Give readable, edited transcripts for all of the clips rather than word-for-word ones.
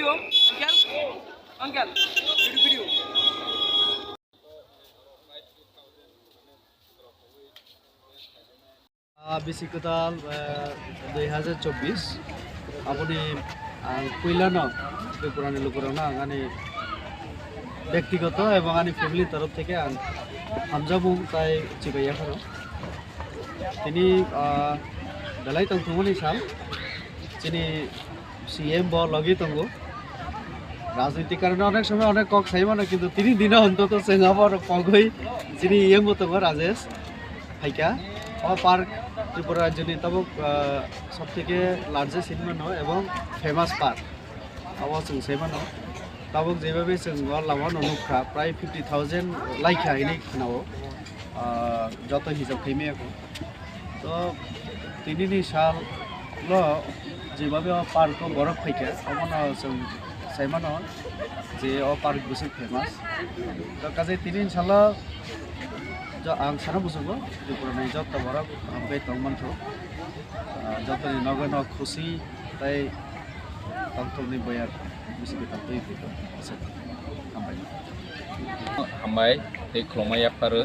video, uncle, video. Bisikal 2024 আপনি কইলা না পুরানি লোকরা না মানে ব্যক্তিগত এবং আমি ফ্যামিলির তরফ থেকে হামজাবু তাই চিবাইয়া খানো তিনি বেলাই তংথুমনি সাল যিনি সিএম লগি তঙ্গু রাজনৈতিক কারণে অনেক সময় অনেক কক চাইমানো কিন্তু তিনি দিনে অন্তত চেঙাবর কক হই যিনি ইএম তঙ্গ রাজেশ ফাইকা পার্ক ত্রিপুরা রাজ্যনি তাবক সব থেকে লার্জেস্ট ইনমানো এবং ফেমাস পার্ক আবার जों सेमानो ताबक जेबाबे जों लामा ननुखा प्राय 50,000 लाइखा इनि खनाव जत हिसाब खैमेको तो तिनिनि साल ल जेबाबे पार्क को बरफ फैका अमनो जों सेमानो जे पार्क बुसु फेमास तो काजे तिनिनि साल जो आं साना बुसुगो त्रिपुरानि जत बरफ बे तंगमनथो जतनि नगन खुशी ताई तंतुनि बयार बिसिबिता फैफितो हामबाय ते खुलुमनाय फारो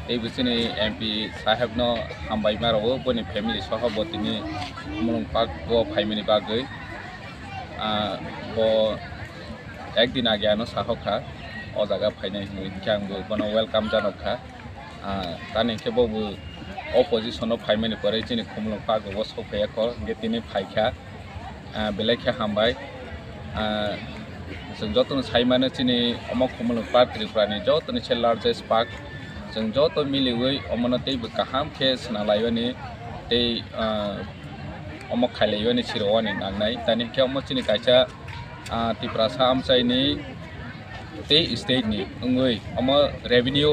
ते बिसिनि एमपि साहेबनो हामबाय मारावबो बनि फेमिलि सहबतिनि खुमलुंग पार्क गो फाइमिनि बागै बो एक दिन आगेयानो साहखा अ जागा फाइनाय हिनोखि आंबो बनो वेलकाम जानखा तानि खेबोबो अपोजिशनाव फाइमिनि परे जिनि खुमलुंग पार्क गो सफायाखो गेतिनि फाइखा बेलेखे हामबाय जों जतन साइमानो चिनि अमक खुमलुंग पार्क त्रिपुरानि जतन से लार्जेस्ट पार्क जों जत मिलिवै अमनो तैबो काहाम खे सना लायवनि तै अमक खाइलायवनि सिरवानि नांनाय दानि खे अमक चिनि काइसा त्रिपुरा सामसाइनि तै स्टेटनि ओंगै अम रेवेन्यू